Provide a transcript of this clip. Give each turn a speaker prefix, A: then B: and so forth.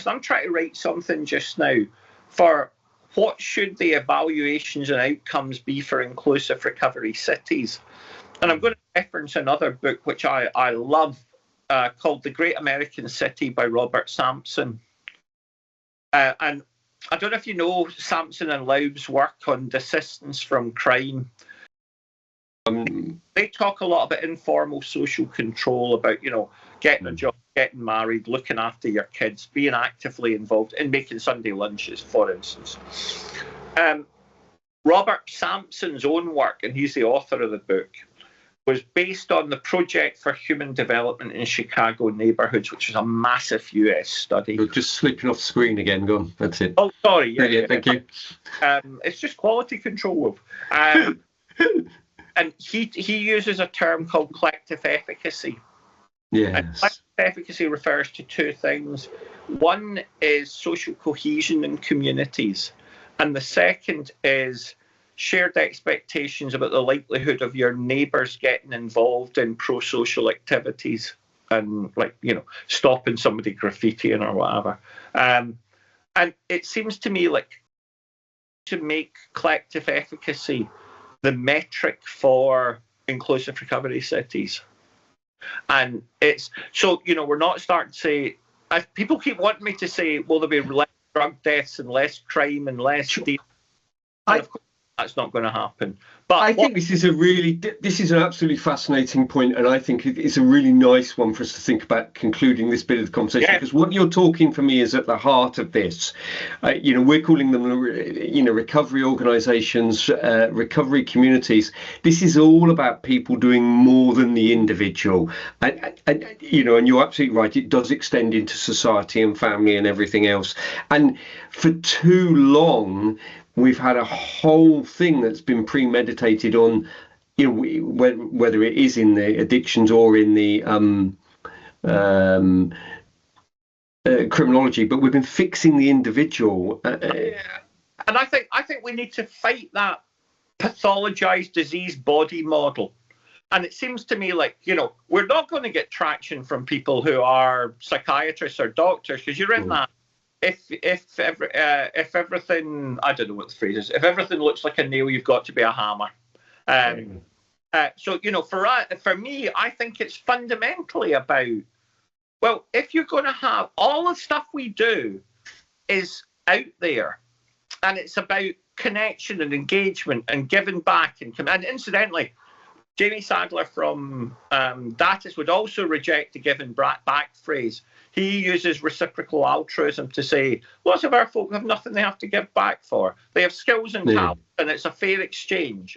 A: I'm trying to write something just now for what should the evaluations and outcomes be for inclusive recovery cities. And I'm going to reference another book which I love called The Great American City by Robert Sampson. And I don't know if you know Sampson and Laub's work on desistance from crime. They talk a lot about informal social control, about, getting a job, getting married, looking after your kids, being actively involved in making Sunday lunches, for instance. Robert Sampson's own work, and he's the author of the book, was based on the Project for Human Development in Chicago Neighborhoods, which is a massive US study.
B: You're just slipping off the screen again, go on, that's it.
A: Oh, sorry.
B: Yeah, thank you.
A: It's just quality control. And he uses a term called collective efficacy.
B: Yes.
A: And collective efficacy refers to two things. One is social cohesion in communities, and the second is shared expectations about the likelihood of your neighbours getting involved in pro-social activities and, stopping somebody graffitiing or whatever. And it seems to me like to make collective efficacy the metric for inclusive recovery cities. And it's so, we're not starting to say, if people keep wanting me to say, well, there'll be less drug deaths and less crime and less stealing. And of course, that's not going to happen. But
B: I think this is an absolutely fascinating point, and I think it's a really nice one for us to think about concluding this bit of the conversation, because what you're talking for me is at the heart of this. We're calling them, recovery organisations, recovery communities. This is all about people doing more than the individual, and you're absolutely right. It does extend into society and family and everything else. And for too long, we've had a whole thing that's been premeditated on, whether it is in the addictions or in the criminology, but we've been fixing the individual.
A: And I think we need to fight that pathologized disease body model. And it seems to me like, we're not going to get traction from people who are psychiatrists or doctors, because you're in that. If everything, I don't know what the phrase is, if everything looks like a nail, you've got to be a hammer. So, for me, I think it's fundamentally about, well, if you're going to have all the stuff we do is out there, and it's about connection and engagement and giving back. And incidentally, Jamie Sadler from Datis would also reject the giving back phrase. He uses reciprocal altruism to say lots of our folk have nothing they have to give back for. They have skills and talent, and it's a fair exchange.